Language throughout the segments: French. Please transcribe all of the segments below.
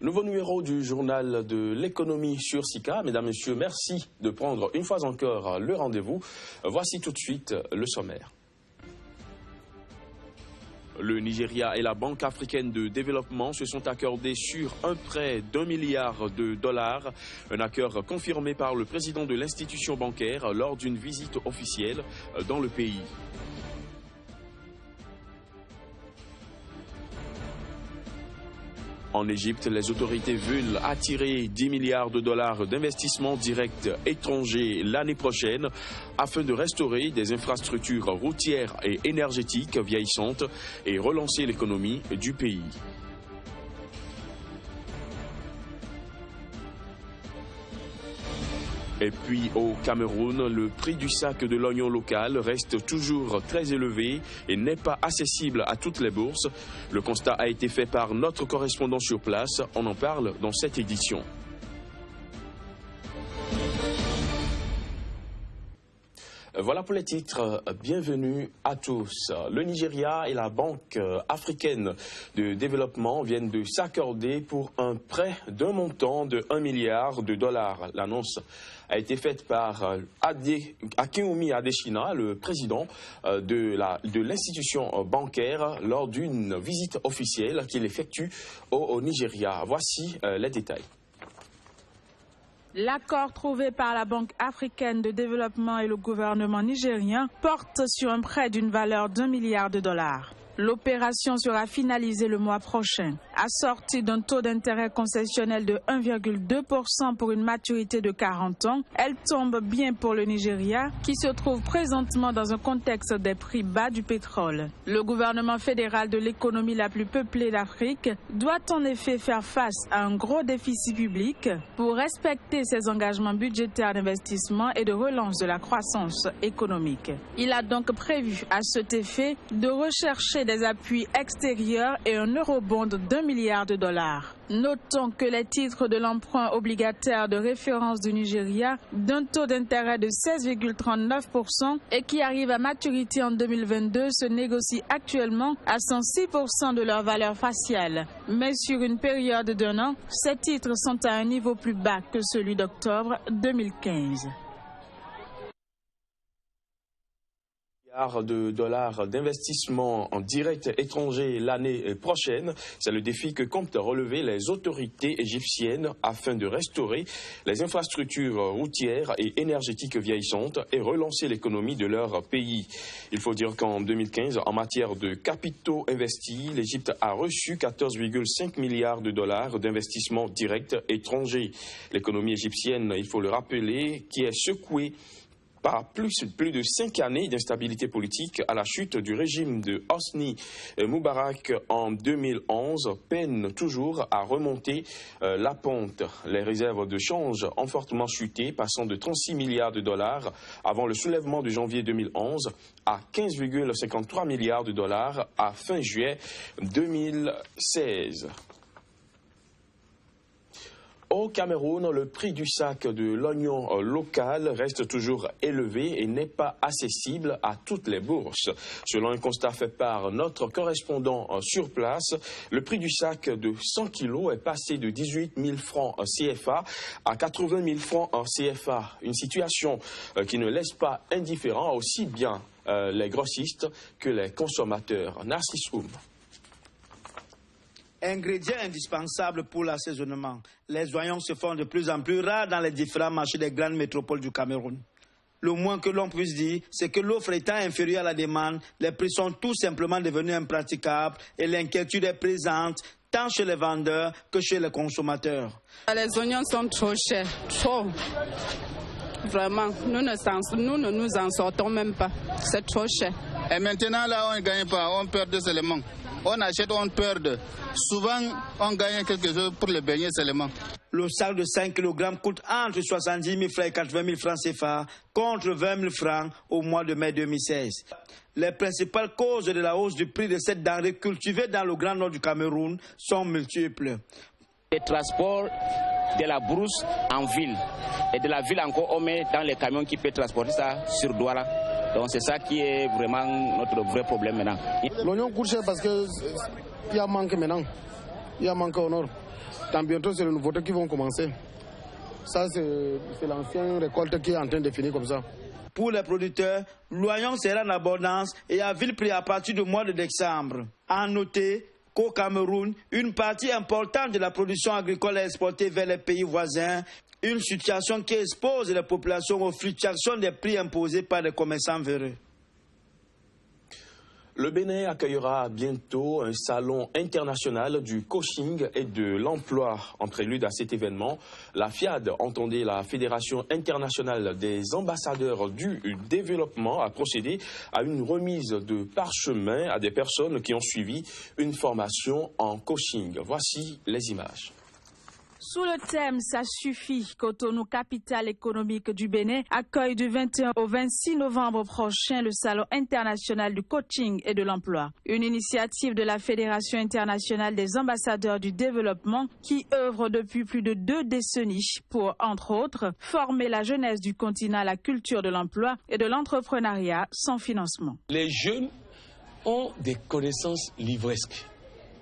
Nouveau numéro du journal de l'économie sur Sika. Mesdames, Messieurs, merci de prendre une fois encore le rendez-vous. Voici tout de suite le sommaire. Le Nigeria et la Banque africaine de développement se sont accordés sur un prêt d'1 milliard de dollars, un accord confirmé par le président de l'institution bancaire lors d'une visite officielle dans le pays. En Égypte, les autorités veulent attirer 10 milliards de dollars d'investissements directs étrangers l'année prochaine afin de restaurer des infrastructures routières et énergétiques vieillissantes et relancer l'économie du pays. Et puis au Cameroun, le prix du sac de l'oignon local reste toujours très élevé et n'est pas accessible à toutes les bourses. Le constat a été fait par notre correspondant sur place. On en parle dans cette édition. Voilà pour les titres. Bienvenue à tous. Le Nigeria et la Banque africaine de développement viennent de s'accorder pour un prêt d'un montant de 1 milliard de dollars. L'annonce a été faite par Akinwumi Adesina, le président de l'institution bancaire, lors d'une visite officielle qu'il effectue au Nigeria. Voici les détails. L'accord trouvé par la Banque africaine de développement et le gouvernement nigérien porte sur un prêt d'une valeur d'1 milliard de dollars. L'opération sera finalisée le mois prochain, assortie d'un taux d'intérêt concessionnel de 1,2% pour une maturité de 40 ans. Elle tombe bien pour le Nigeria, qui se trouve présentement dans un contexte des prix bas du pétrole. Le gouvernement fédéral de l'économie la plus peuplée d'Afrique doit en effet faire face à un gros déficit public pour respecter ses engagements budgétaires d'investissement et de relance de la croissance économique. Il a donc prévu à cet effet de rechercher des appuis extérieurs et un eurobond d'1 milliard de dollars. Notons que les titres de l'emprunt obligataire de référence du Nigeria d'un taux d'intérêt de 16,39% et qui arrive à maturité en 2022 se négocient actuellement à 106% de leur valeur faciale. Mais sur une période d'1 an, ces titres sont à un niveau plus bas que celui d'octobre 2015. De dollars d'investissement en direct étranger l'année prochaine. C'est le défi que comptent relever les autorités égyptiennes afin de restaurer les infrastructures routières et énergétiques vieillissantes et relancer l'économie de leur pays. Il faut dire qu'en 2015, en matière de capitaux investis, l'Égypte a reçu 14,5 milliards de dollars d'investissements directs étrangers. L'économie égyptienne, il faut le rappeler, qui est secouée par plus de 5 années d'instabilité politique à la chute du régime de Hosni Moubarak en 2011, peine toujours à remonter la pente. Les réserves de change ont fortement chuté, passant de 36 milliards de dollars avant le soulèvement de janvier 2011 à 15,53 milliards de dollars à fin juillet 2016. Au Cameroun, le prix du sac de l'oignon local reste toujours élevé et n'est pas accessible à toutes les bourses. Selon un constat fait par notre correspondant sur place, le prix du sac de 100 kg est passé de 18 000 francs CFA à 80 000 francs CFA. Une situation qui ne laisse pas indifférents aussi bien les grossistes que les consommateurs. Narcisse Oum. Ingrédient indispensable pour l'assaisonnement. Les oignons se font de plus en plus rares dans les différents marchés des grandes métropoles du Cameroun. Le moins que l'on puisse dire, c'est que l'offre étant inférieure à la demande, les prix sont tout simplement devenus impraticables et l'inquiétude est présente tant chez les vendeurs que chez les consommateurs. Les oignons sont trop chers, trop. Vraiment, nous ne nous en sortons même pas. C'est trop cher. Et maintenant, là, on ne gagne pas, on perd seulement. On achète, on perd. Souvent, on gagne quelque chose pour les beignets seulement. Le sac de 5 kg coûte entre 70 000 francs et 80 000 francs CFA contre 20 000 francs au mois de mai 2016. Les principales causes de la hausse du prix de cette denrée cultivée dans le grand nord du Cameroun sont multiples. Le transport de la brousse en ville et de la ville encore on met dans les camions qui peuvent transporter ça sur Douala. Donc c'est ça qui est vraiment notre vrai problème maintenant. L'oignon coûte cher parce qu'il y a manque maintenant. Il y a manque au nord. Tant bientôt, c'est les nouveautés qui vont commencer. Ça, c'est l'ancienne récolte qui est en train de finir comme ça. Pour les producteurs, l'oignon sera en abondance et à vil prix à partir du mois de décembre. À noter qu'au Cameroun, une partie importante de la production agricole est exportée vers les pays voisins, une situation qui expose les populations aux fluctuations des prix imposés par les commerçants véreux. Le Bénin accueillera bientôt un salon international du coaching et de l'emploi. En prélude à cet événement, la FIAD, entendez la Fédération internationale des ambassadeurs du développement, a procédé à une remise de parchemin à des personnes qui ont suivi une formation en coaching. Voici les images. Sous le thème « Ça suffit », Cotonou, capitale économique du Bénin, accueille du 21 au 26 novembre prochain le Salon international du coaching et de l'emploi. Une initiative de la Fédération internationale des ambassadeurs du développement qui œuvre depuis plus de 2 décennies pour, entre autres, former la jeunesse du continent à la culture de l'emploi et de l'entrepreneuriat sans financement. Les jeunes ont des connaissances livresques,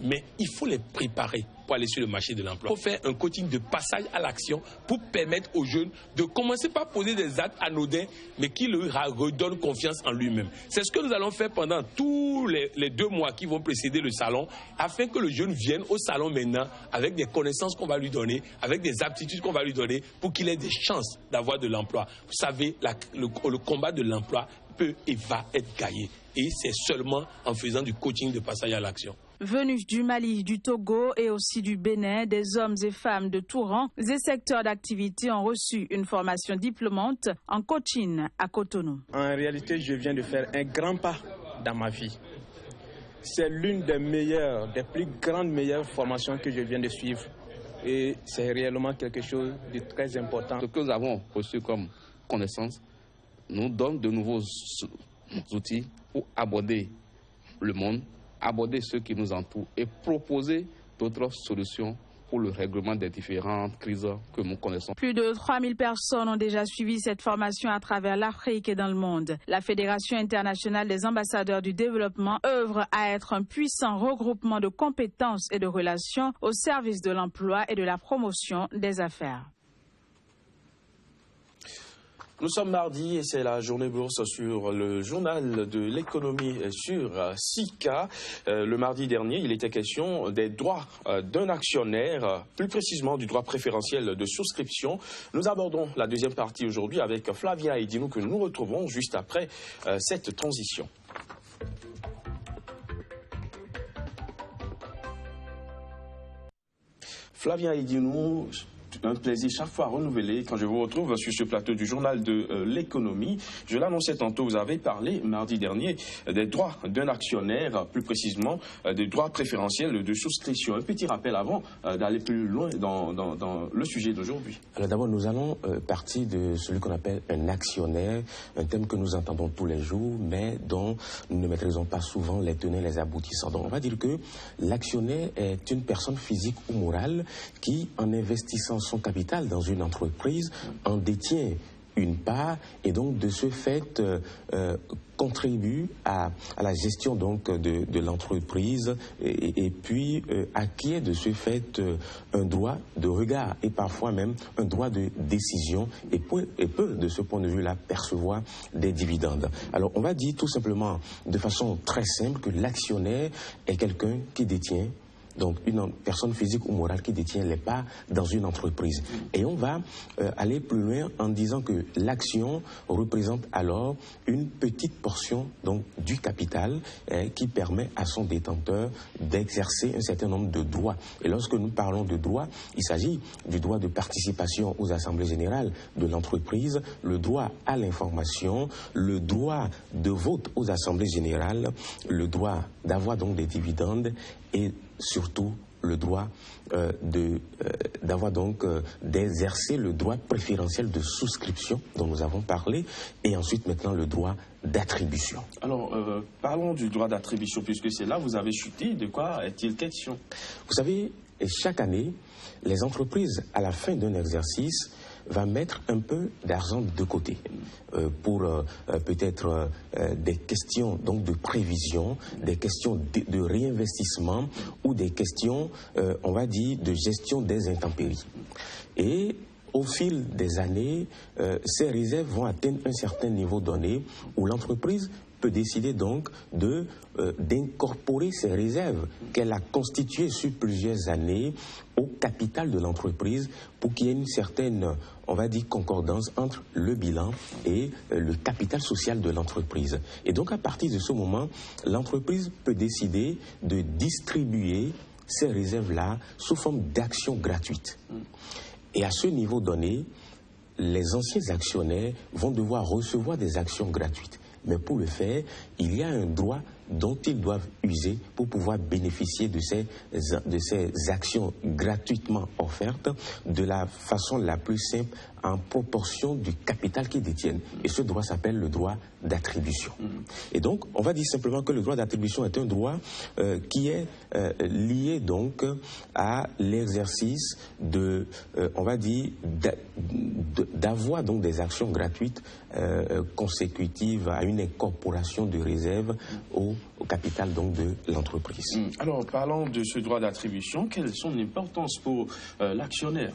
mais il faut les préparer pour aller sur le marché de l'emploi. Il faut faire un coaching de passage à l'action pour permettre aux jeunes de commencer par poser des actes anodins, mais qui leur redonnent confiance en lui-même. C'est ce que nous allons faire pendant tous les 2 mois qui vont précéder le salon, afin que le jeune vienne au salon maintenant avec des connaissances qu'on va lui donner, avec des aptitudes qu'on va lui donner, pour qu'il ait des chances d'avoir de l'emploi. Vous savez, le combat de l'emploi peut et va être gagné. Et c'est seulement en faisant du coaching de passage à l'action. Venus du Mali, du Togo et aussi du Bénin, des hommes et femmes de tout rang et secteurs d'activité ont reçu une formation diplômante en coaching à Cotonou. En réalité, je viens de faire un grand pas dans ma vie. C'est l'une des plus meilleures formations que je viens de suivre. Et c'est réellement quelque chose de très important. Ce que nous avons reçu comme connaissance nous donne de nouveaux outils pour aborder le monde, aborder ceux qui nous entourent et proposer d'autres solutions pour le règlement des différentes crises que nous connaissons. Plus de 3000 personnes ont déjà suivi cette formation à travers l'Afrique et dans le monde. La Fédération internationale des ambassadeurs du développement œuvre à être un puissant regroupement de compétences et de relations au service de l'emploi et de la promotion des affaires. Nous sommes mardi et c'est la journée bourse sur le journal de l'économie sur SICA. Le mardi dernier, il était question des droits d'un actionnaire, plus précisément du droit préférentiel de souscription. Nous abordons la deuxième partie aujourd'hui avec Flavia Idinou que nous retrouvons juste après cette transition. Flavia Idinou, un plaisir chaque fois renouvelé quand je vous retrouve sur ce plateau du journal de l'économie. Je l'annonçais tantôt, vous avez parlé mardi dernier des droits d'un actionnaire, plus précisément des droits préférentiels de souscription. Un petit rappel avant d'aller plus loin dans le sujet d'aujourd'hui. Alors d'abord, nous allons partir de celui qu'on appelle un actionnaire, un thème que nous entendons tous les jours, mais dont nous ne maîtrisons pas souvent les tenants et les aboutissants. Donc on va dire que l'actionnaire est une personne physique ou morale qui, en investissant son capital dans une entreprise, en détient une part et donc de ce fait contribue à la gestion donc de l'entreprise et puis acquiert de ce fait un droit de regard et parfois même un droit de décision et peut de ce point de vue-là percevoir des dividendes. Alors on va dire tout simplement de façon très simple que l'actionnaire est quelqu'un qui détient donc une personne physique ou morale qui détient les parts dans une entreprise. Et on va aller plus loin en disant que l'action représente alors une petite portion donc du capital qui permet à son détenteur d'exercer un certain nombre de droits. Et lorsque nous parlons de droits, il s'agit du droit de participation aux assemblées générales de l'entreprise, le droit à l'information, le droit de vote aux assemblées générales, le droit d'avoir donc des dividendes et surtout le droit d'avoir donc d'exercer le droit préférentiel de souscription dont nous avons parlé et ensuite maintenant le droit d'attribution. Alors parlons du droit d'attribution puisque c'est là vous avez chuté. De quoi est-il question? Vous savez, chaque année, les entreprises à la fin d'un exercice va mettre un peu d'argent de côté pour peut-être des questions donc de prévision, des questions de réinvestissement ou des questions, on va dire, de gestion des intempéries. Et au fil des années, ces réserves vont atteindre un certain niveau donné où l'entreprise peut décider donc d'incorporer ces réserves qu'elle a constituées sur plusieurs années au capital de l'entreprise pour qu'il y ait une certaine, on va dire, concordance entre le bilan et le capital social de l'entreprise. Et donc à partir de ce moment, l'entreprise peut décider de distribuer ces réserves-là sous forme d'actions gratuites. Et à ce niveau donné, les anciens actionnaires vont devoir recevoir des actions gratuites. Mais pour le faire, il y a un droit dont ils doivent user pour pouvoir bénéficier de ces actions gratuitement offertes de la façon la plus simple en proportion du capital qu'ils détiennent. Et ce droit s'appelle le droit d'attribution. Et donc, on va dire simplement que le droit d'attribution est un droit qui est lié donc à l'exercice de, on va dire, d'avoir donc des actions gratuites consécutives à une incorporation de réserves au capital donc de l'entreprise. Alors, parlons de ce droit d'attribution. Quelle est son importance pour l'actionnaire?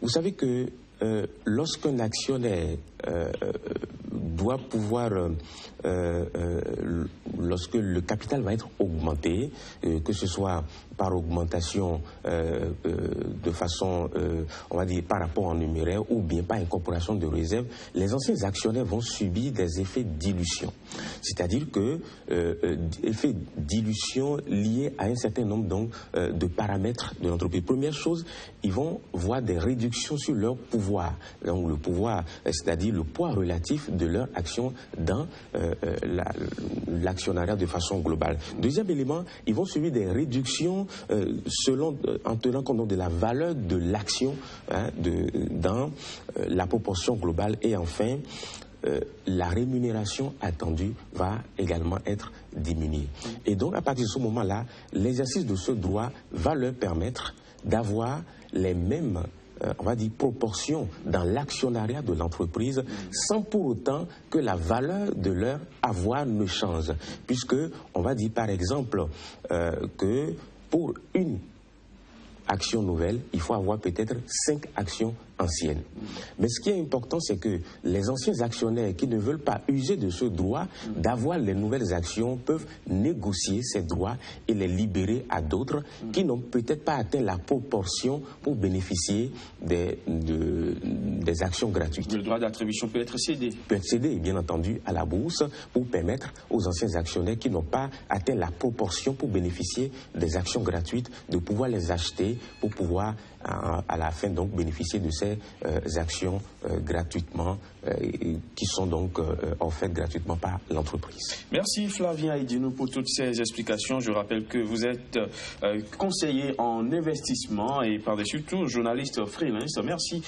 Vous savez que lorsqu'un actionnaire doit pouvoir, lorsque le capital va être augmenté, que ce soit par augmentation de façon, on va dire, par rapport en numéraire ou bien par incorporation de réserves, les anciens actionnaires vont subir des effets de dilution. C'est-à-dire que effets de dilution liés à un certain nombre donc, de paramètres de l'entreprise. Première chose, ils vont voir des réductions sur leur pouvoir. Donc le pouvoir, c'est-à-dire le poids relatif de leur action dans l'actionnariat de façon globale. Deuxième élément, ils vont subir des réductions en tenant compte de la valeur de l'action dans la proportion globale. Et enfin, la rémunération attendue va également être diminuée. Et donc, à partir de ce moment-là, l'exercice de ce droit va leur permettre d'avoir les mêmes on va dire, proportions dans l'actionnariat de l'entreprise sans pour autant que la valeur de leur avoir ne change. Puisque, on va dire par exemple que pour une action nouvelle, il faut avoir peut-être 5 actions anciennes. Mais ce qui est important, c'est que les anciens actionnaires qui ne veulent pas user de ce droit d'avoir les nouvelles actions peuvent négocier ces droits et les libérer à d'autres qui n'ont peut-être pas atteint la proportion pour bénéficier des actions gratuites. Le droit d'attribution peut être cédé. Peut être cédé, bien entendu, à la bourse pour permettre aux anciens actionnaires qui n'ont pas atteint la proportion pour bénéficier des actions gratuites de pouvoir les acheter pour pouvoir à la fin donc bénéficier de ces actions gratuitement qui sont donc offertes gratuitement par l'entreprise. Merci Flavien Aïdinou pour toutes ces explications. Je rappelle que vous êtes conseiller en investissement et par-dessus tout journaliste freelance. Merci.